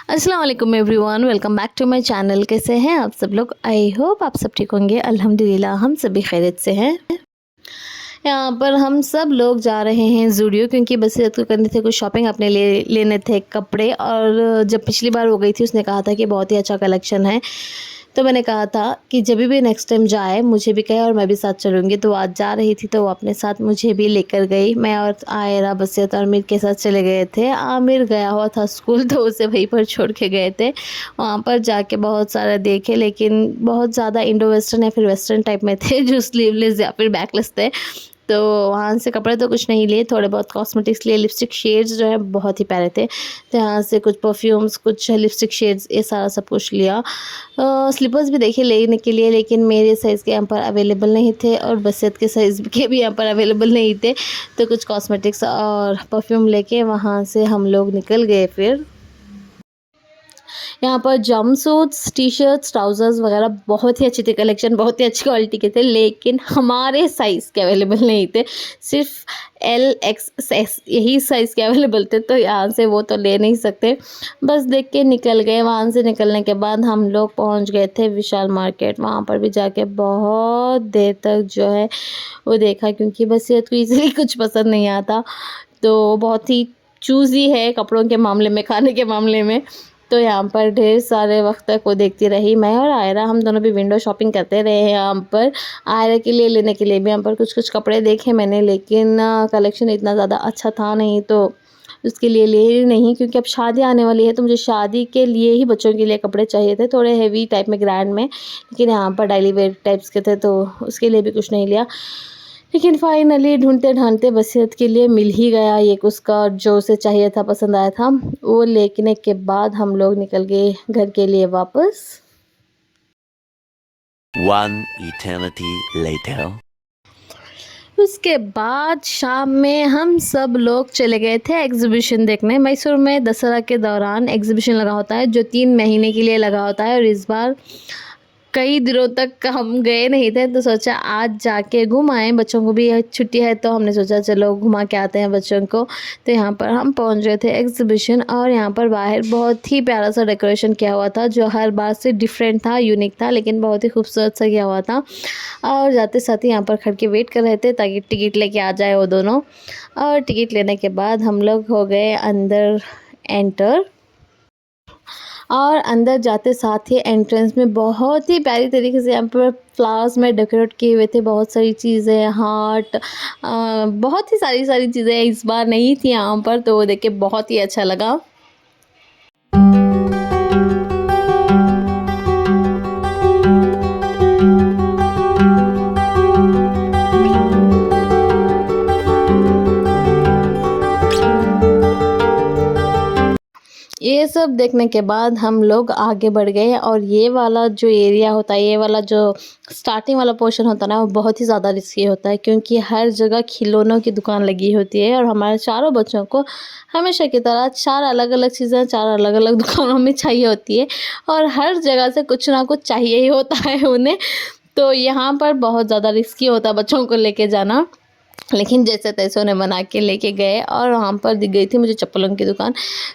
अस्सलाम वालेकुम everyone, welcome back to my channel. कैसे हैं आप सब लोग? आई होप आप सब ठीक होंगे। अल्हम्दुलिल्लाह हम सभी खैरियत से हैं। यहाँ पर हम सब लोग जा रहे हैं ज़ूडियो, क्योंकि बसीरत को करने थे कुछ शॉपिंग अपने लिए, लेने थे कपड़े। और जब पिछली बार वो गई थी उसने कहा था कि बहुत ही अच्छा कलेक्शन है, तो मैंने कहा था कि जब भी नेक्स्ट टाइम जाए मुझे भी कहे और मैं भी साथ चलूँगी। तो आज जा रही थी तो वो अपने साथ मुझे भी लेकर गई। मैं और आयरा, बसीरत और आमिर के साथ चले गए थे। आमिर गया हुआ था स्कूल तो उसे वहीं पर छोड़ के गए थे। वहाँ पर जाके बहुत सारा देखे, लेकिन बहुत ज़्यादा इंडो वेस्टर्न या फिर वेस्टर्न टाइप में थे जो स्लीवलेस या फिर बैकलेस थे। तो वहाँ से कपड़े तो कुछ नहीं लिए, थोड़े बहुत कॉस्मेटिक्स लिए। लिपस्टिक शेड्स जो है बहुत ही प्यारे थे, तो यहाँ से कुछ परफ्यूम्स, कुछ लिपस्टिक शेड्स, ये सारा सब कुछ लिया। स्लीपर्स भी देखे लेने के लिए, लेकिन मेरे साइज़ के यहाँ पर अवेलेबल नहीं थे और बसीरत के साइज़ के भी यहाँ पर अवेलेबल नहीं थे। तो कुछ कॉस्मेटिक्स और परफ्यूम लेके वहाँ से हम लोग निकल गए। फिर यहाँ पर जंपसूट्स, टी-शर्ट्स, ट्राउज़र्स वगैरह बहुत ही अच्छी थी कलेक्शन, बहुत ही अच्छी क्वालिटी के थे, लेकिन हमारे साइज़ के अवेलेबल नहीं थे। सिर्फ एल, एक्स, एस यही साइज़ के अवेलेबल थे, तो यहाँ से वो तो ले नहीं सकते। बस देख के निकल गए। वहाँ से निकलने के बाद हम लोग पहुँच गए थे विशाल मार्केट। वहाँ पर भी जाके बहुत देर तक जो है वो देखा, क्योंकि बसीरत को ईज़िली कुछ पसंद नहीं आता, तो बहुत ही चूज़ी है कपड़ों के मामले में, खाने के मामले में। तो यहाँ पर ढेर सारे वक्त तक वो देखती रही। मैं और आयरा हम दोनों भी विंडो शॉपिंग करते रहे हैं यहाँ पर। आयरा के लिए लेने के लिए भी यहाँ पर कुछ कुछ कपड़े देखे मैंने, लेकिन कलेक्शन इतना ज़्यादा अच्छा था नहीं, तो उसके लिए ले नहीं, क्योंकि अब शादी आने वाली है तो मुझे शादी के लिए ही बच्चों के लिए कपड़े चाहिए थे, थोड़े हेवी टाइप में, ग्रैंड में। लेकिन यहाँ पर डेली वेयर टाइप्स के थे, तो उसके लिए भी कुछ नहीं लिया। लेकिन फाइनली ढूंढते ढांढते बसीरत के लिए मिल ही गया एक उसका जो उसे चाहिए था, पसंद आया था। वो लेने के बाद हम लोग निकल गए घर के लिए वापस। One eternity later. उसके बाद शाम में हम सब लोग चले गए थे एग्जीबिशन देखने। मैसूर में दशहरा के दौरान एग्जीबिशन लगा होता है जो 3 महीने के लिए लगा होता है, और इस बार कई दिनों तक हम गए नहीं थे, तो सोचा आज जाके घूम आए। बच्चों को भी छुट्टी है तो हमने सोचा चलो घुमा के आते हैं बच्चों को। तो यहाँ पर हम पहुँच गए थे एग्जीबिशन, और यहाँ पर बाहर बहुत ही प्यारा सा डेकोरेशन किया हुआ था जो हर बार से डिफरेंट था, यूनिक था, लेकिन बहुत ही खूबसूरत सा किया हुआ था। और जाते साथ ही यहाँ पर खड़ के वेट कर रहे थे ताकि टिकट लेके आ जाए वो दोनों। और टिकट लेने के बाद हम लोग हो गए अंदर एंटर। और अंदर जाते साथ ही एंट्रेंस में बहुत ही प्यारी तरीके से यहाँ पर फ्लावर्स में डेकोरेट किए हुए थे। बहुत सारी चीज़ें, हार्ट, बहुत ही सारी सारी चीज़ें इस बार नहीं थी यहाँ पर, तो वो देख के बहुत ही अच्छा लगा। ये सब देखने के बाद हम लोग आगे बढ़ गए, और ये वाला जो एरिया होता है, ये वाला जो स्टार्टिंग वाला पोर्शन होता है ना, वो बहुत ही ज़्यादा रिस्की होता है, क्योंकि हर जगह खिलौनों की दुकान लगी होती है। और हमारे चारों बच्चों को हमेशा की तरह 4 अलग अलग चीज़ें 4 अलग अलग दुकानों में चाहिए होती है, और हर जगह से कुछ ना कुछ चाहिए ही होता है उन्हें। तो यहाँ पर बहुत ज़्यादा रिस्की होता है बच्चों को लेके जाना, लेकिन जैसे तैसे उन्हें बना के लेके गए। और वहाँ पर दिख गई थी मुझे चप्पलों की दुकान,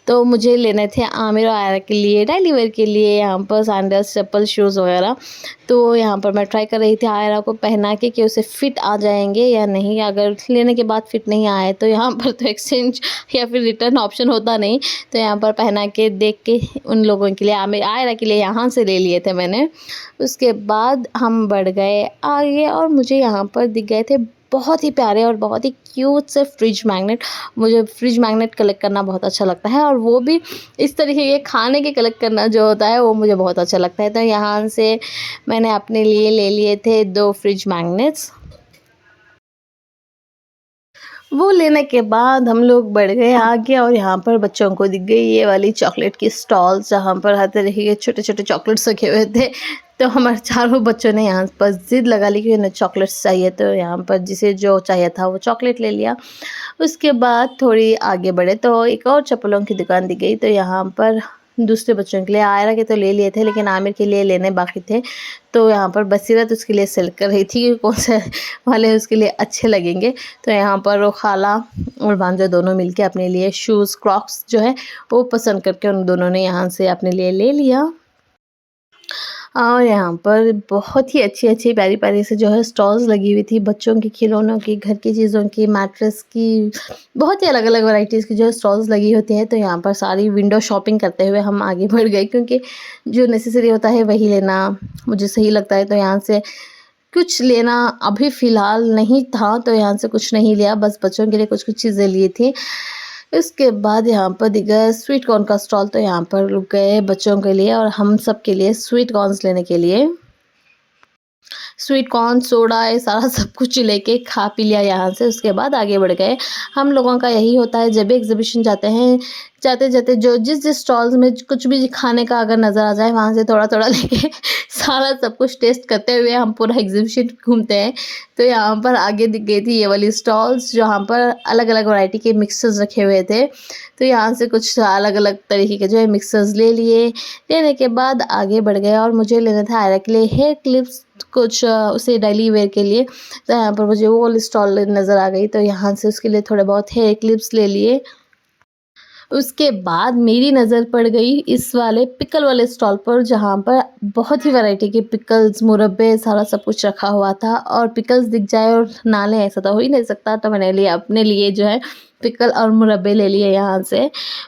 तो मुझे लेने थे आमिर और आयरा के लिए, डेली वेयर के लिए, यहाँ पर सैंडल्स, चप्पल, शूज़ वगैरह। तो यहाँ पर मैं ट्राई कर रही थी आयरा को पहना के कि उसे फ़िट आ जाएंगे या नहीं। अगर लेने के बाद फ़िट नहीं आए तो यहाँ पर तो एक्सचेंज या फिर रिटर्न ऑप्शन होता नहीं, तो यहाँ पर पहना के देख के उन लोगों के लिए, आयरा के लिए यहाँ से ले लिए थे मैंने। उसके बाद हम बढ़ गए आगे, और मुझे यहाँ पर दिख गए थे बहुत ही प्यारे और बहुत ही क्यूट से फ्रिज मैग्नेट। मुझे फ्रिज मैग्नेट कलेक्ट करना बहुत अच्छा लगता है, और वो भी इस तरीके के खाने के कलेक्ट करना जो होता है वो मुझे बहुत अच्छा लगता है। तो यहाँ से मैंने अपने लिए ले लिए थे 2 फ्रिज मैग्नेट्स। वो लेने के बाद हम लोग बढ़ गए आगे, और यहाँ पर बच्चों को दिख गई ये वाली चॉकलेट की स्टॉल, जहाँ पर हर तरीके के छोटे छोटे चॉकलेट्स रखे हुए थे। तो हमारे चारों बच्चों ने यहाँ पर ज़िद लगा ली कि उन्हें चॉकलेट्स चाहिए, तो यहाँ पर जिसे जो चाहिए था वो चॉकलेट ले लिया। उसके बाद थोड़ी आगे बढ़े तो एक और चप्पलों की दुकान दिख गई, तो यहाँ पर दूसरे बच्चों के लिए। आयरा के तो ले लिए थे लेकिन आमिर के लिए लेने बाकी थे। तो यहाँ पर बसीरत उसके लिए सेलेक्ट कर रही थी कि कौन से वाले उसके लिए अच्छे लगेंगे। तो यहाँ पर वो खाला और भांजा दोनों मिलके अपने लिए शूज़ क्रॉक्स जो है वो पसंद करके उन दोनों ने यहाँ से अपने लिए ले लिया। और यहाँ पर बहुत ही अच्छी-अच्छी प्यारी-प्यारी से जो है स्टॉल्स लगी हुई थी बच्चों के खिलौनों की, घर की चीज़ों की, मैट्रेस की, बहुत ही अलग-अलग वैराइटीज़ की जो है स्टॉल्स लगी होती हैं। तो यहाँ पर सारी विंडो शॉपिंग करते हुए हम आगे बढ़ गए क्योंकि जो नेसेसरी होता है वही लेना मुझे सही लगता है। तो यहाँ से कुछ लेना अभी फ़िलहाल नहीं था, तो यहाँ से कुछ नहीं लिया, बस बच्चों के लिए कुछ-कुछ चीज़ें ली थी। इसके बाद यहाँ पर दिख गया स्वीट कॉर्न का स्टॉल, तो यहाँ पर रुक गए बच्चों के लिए और हम सब के लिए स्वीट कॉर्न्स लेने के लिए। स्वीट कॉर्न, सोडा ये सारा सब कुछ लेके खा पी लिया यहाँ से। उसके बाद आगे बढ़ गए। हम लोगों का यही होता है जब भी एग्ज़िबिशन जाते हैं, जाते-जाते जो जिस स्टॉल्स में कुछ भी खाने का अगर नज़र आ जाए वहाँ से थोड़ा-थोड़ा लेके सारा सब कुछ टेस्ट करते हुए हम पूरा एग्ज़िबिशन घूमते हैं। तो यहाँ पर आगे दिख गई थी ये वाली स्टॉल्स जहाँ पर अलग-अलग वैरायटी के मिक्सर्स रखे हुए थे। तो यहाँ से कुछ अलग-अलग तरीके के जो है मिक्सर्स ले लिए। लेने के बाद आगे बढ़ गए और मुझे लेना था आयरा के लिए हेयर क्लिप्स कुछ उसे डेली वेयर के लिए। तो यहाँ पर मुझे वो वाली स्टॉल नज़र आ गई, तो यहाँ से उसके लिए थोड़े बहुत हेयर क्लिप्स ले लिए। उसके बाद मेरी नज़र पड़ गई इस वाले पिकल वाले स्टॉल पर जहाँ पर बहुत ही वैरायटी के पिकल्स, मुरब्बे सारा सब कुछ रखा हुआ था। और पिकल्स दिख जाए और ना लें ऐसा तो हो ही नहीं सकता। तो मैंने लिया अपने लिए जो है पिकल और मुरब्बे ले लिए यहाँ से।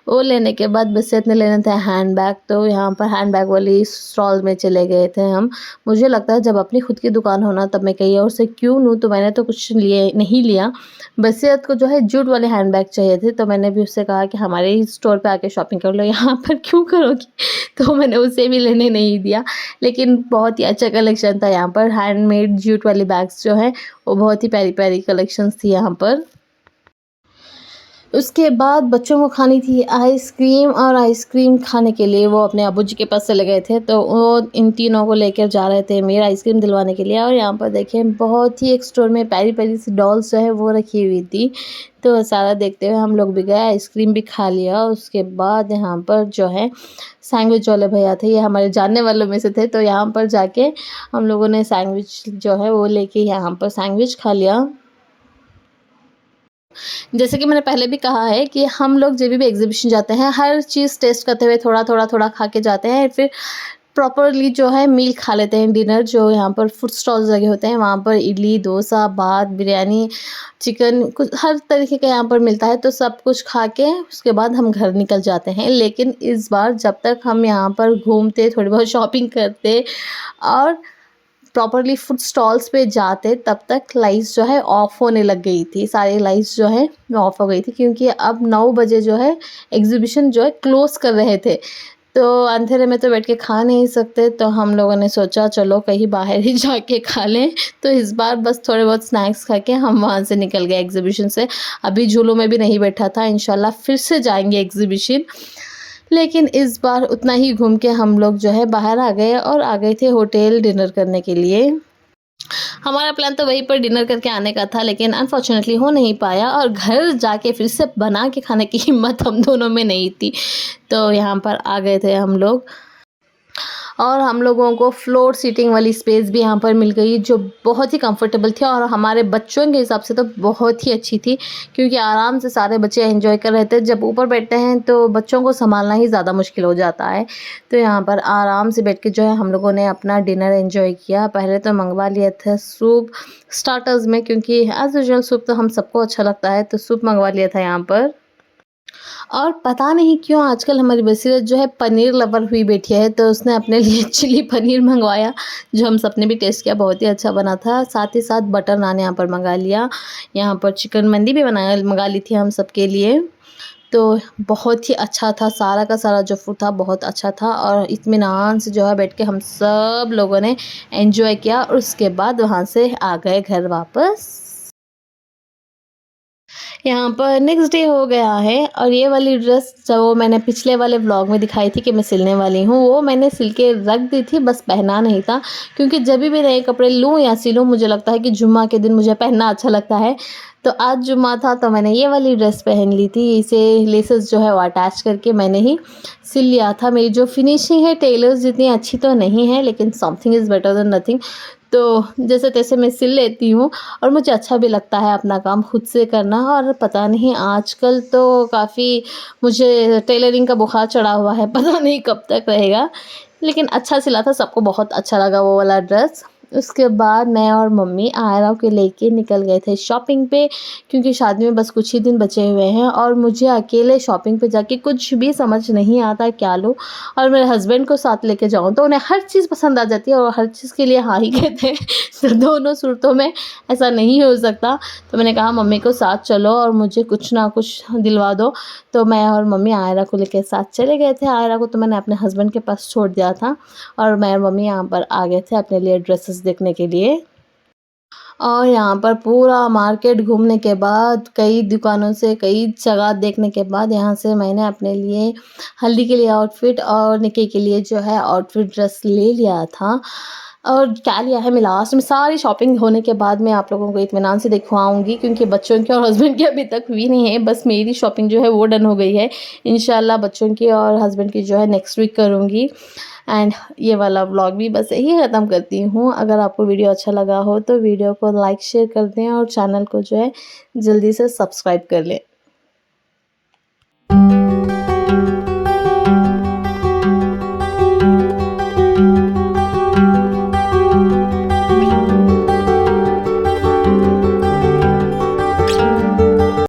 वो लेने के बाद बस इतने लेने थे हैंड बैग, तो यहाँ पर हैंड बैग वाली स्टॉल में चले गए थे हम। मुझे लगता है जब अपनी खुद की दुकान हो ना तब मैं कहीं और से क्यों लूँ, तो मैंने तो कुछ लिए नहीं लिया। बसीरत को जो है जूट वाले हैंड बैग चाहिए थे, तो मैंने भी उससे कहा कि हमारे ही स्टोर पे आके शॉपिंग कर लो, यहाँ पर क्यों करोगी? तो मैंने उसे भी लेने नहीं दिया। लेकिन बहुत ही अच्छा कलेक्शन था यहाँ पर, हैंडमेड जूट वाली बैग्स जो हैं वो बहुत ही प्यारी-प्यारी कलेक्शंस थी यहाँ पर। उसके बाद बच्चों को खानी थी आइसक्रीम और आइसक्रीम खाने के लिए वो अपने अब्बू जी के पास चले गए थे। तो वो इन तीनों को लेकर जा रहे थे मेरा आइसक्रीम दिलवाने के लिए। और यहाँ पर देखें बहुत ही एक स्टोर में प्यारी-प्यारी सी डॉल्स जो है वो रखी हुई थी। तो सारा देखते हुए हम लोग भी गए, आइसक्रीम भी खा लिया। उसके बाद यहाँ पर जो है सैंडविच वाले भैया थे, ये हमारे जानने वालों में से थे। तो यहाँ पर जाके हम लोगों ने सैंडविच जो है वो लेके यहाँ पर सैंडविच खा लिया। जैसे कि मैंने पहले भी कहा है कि हम लोग जब भी एग्ज़िबिशन जाते हैं हर चीज़ टेस्ट करते हुए थोड़ा-थोड़ा खा के जाते हैं, फिर प्रॉपरली जो है मील खा लेते हैं, डिनर। जो यहाँ पर फूड स्टॉल्स लगे होते हैं वहाँ पर इडली, डोसा, भात, बिरयानी, चिकन कुछ हर तरीके का यहाँ पर मिलता है। तो सब कुछ खा के उसके बाद हम घर निकल जाते हैं। लेकिन इस बार जब तक हम यहाँ पर घूमते, थोड़ी बहुत शॉपिंग करते और प्रॉपरली फूड स्टॉल्स पे जाते, तब तक लाइट्स जो है ऑफ होने लग गई थी। सारी लाइट्स जो है ऑफ हो गई थी क्योंकि अब 9 बजे जो है एग्ज़िबिशन जो है क्लोज़ कर रहे थे। तो अंधेरे में तो बैठ के खा नहीं सकते, तो हम लोगों ने सोचा चलो कहीं बाहर ही जाके खा लें। तो इस बार बस थोड़े बहुत स्नैक्स खा के हम वहाँ से निकल गए एग्ज़िबिशन से। अभी झूलों में भी नहीं बैठा था, इंशाल्लाह फिर से जाएँगे एग्ज़िबिशन। लेकिन इस बार उतना ही घूम के हम लोग जो है बाहर आ गए और आ गए थे होटल डिनर करने के लिए। हमारा प्लान तो वहीं पर डिनर करके आने का था, लेकिन अनफॉर्चुनेटली हो नहीं पाया और घर जाके फिर से बना के खाने की हिम्मत हम दोनों में नहीं थी। तो यहाँ पर आ गए थे हम लोग और हम लोगों को फ्लोर सीटिंग वाली स्पेस भी यहाँ पर मिल गई जो बहुत ही कंफर्टेबल थी और हमारे बच्चों के हिसाब से तो बहुत ही अच्छी थी क्योंकि आराम से सारे बच्चे एंजॉय कर रहे थे। जब ऊपर बैठते हैं तो बच्चों को संभालना ही ज़्यादा मुश्किल हो जाता है। तो यहाँ पर आराम से बैठ के जो है हम लोगों ने अपना डिनर एंजॉय किया। पहले तो मंगवा लिया था सूप स्टार्टर्स में क्योंकि एज़ यूजुअल सूप तो हम सबको अच्छा लगता है, तो सूप मंगवा लिया था यहाँ पर। और पता नहीं क्यों आजकल हमारी बसीरत जो है पनीर लवर हुई बैठी है, तो उसने अपने लिए चिली पनीर मंगवाया जो हम सबने भी टेस्ट किया, बहुत ही अच्छा बना था। साथ ही साथ बटर नान यहाँ पर मंगा लिया। यहाँ पर चिकन मंदी भी मंगा ली थी हम सबके लिए। तो बहुत ही अच्छा था, सारा का सारा जो फूड था बहुत अच्छा था और इत्मीनान से जो है बैठ के हम सब लोगों ने एंजॉय किया और उसके बाद वहाँ से आ गए घर वापस। यहाँ पर नेक्स्ट डे हो गया है और ये वाली ड्रेस जो मैंने पिछले वाले व्लॉग में दिखाई थी कि मैं सिलने वाली हूँ, वो मैंने सिल के रख दी थी, बस पहना नहीं था क्योंकि जब भी नए कपड़े लूँ या सिलूँ मुझे लगता है कि जुम्मा के दिन मुझे पहनना अच्छा लगता है। तो आज जुम्मा था तो मैंने ये वाली ड्रेस पहन ली थी। इसे लेसेस जो है वो अटैच करके मैंने ही सिल लिया था। मेरी जो फिनिशिंग है टेलर्स जितनी अच्छी तो नहीं है, लेकिन something is better than nothing. तो जैसे तैसे मैं सिल लेती हूँ और मुझे अच्छा भी लगता है अपना काम खुद से करना। और पता नहीं आजकल तो काफ़ी मुझे टेलरिंग का बुखार चढ़ा हुआ है, पता नहीं कब तक रहेगा। लेकिन अच्छा सिला था, सबको बहुत अच्छा लगा वो वाला ड्रेस। उसके बाद मैं और मम्मी आयरा को लेके निकल गए थे शॉपिंग पे, क्योंकि शादी में बस कुछ ही दिन बचे हुए हैं और मुझे अकेले शॉपिंग पे जाके कुछ भी समझ नहीं आता क्या लूँ। और मेरे हस्बैंड को साथ लेके जाऊँ तो उन्हें हर चीज़ पसंद आ जाती है और हर चीज़ के लिए हाँ ही कहते हैं। तो दोनों सूरतों में ऐसा नहीं हो सकता। तो मैंने कहा मम्मी को साथ चलो और मुझे कुछ ना कुछ दिलवा दो। तो मैं और मम्मी आयरा को लेके साथ चले गए थे। आयरा को तो मैंने अपने हस्बैंड के पास छोड़ दिया था और मैं और मम्मी यहाँ पर आ गए थे अपने लिए ड्रेसेस देखने के लिए। और यहाँ पर पूरा मार्केट घूमने के बाद, कई दुकानों से कई जगह देखने के बाद यहाँ से मैंने अपने लिए हल्दी के लिए आउटफिट और निक्की के लिए जो है आउटफिट ड्रेस ले लिया था। और क्या लिया है मैं लास्ट में सारी शॉपिंग होने के बाद मैं आप लोगों को इत्मीनान से दिखवाऊँगी, क्योंकि बच्चों की और हस्बैंड की अभी तक हुई नहीं है। बस मेरी शॉपिंग जो है वो डन हो गई है। इंशाल्लाह बच्चों की और हस्बैंड की जो है नेक्स्ट वीक करूँगी। एंड ये वाला व्लॉग भी बस यही ख़त्म करती हूँ। अगर आपको वीडियो अच्छा लगा हो तो वीडियो को लाइक शेयर कर दें और चैनल को जो है जल्दी से सब्सक्राइब कर लें।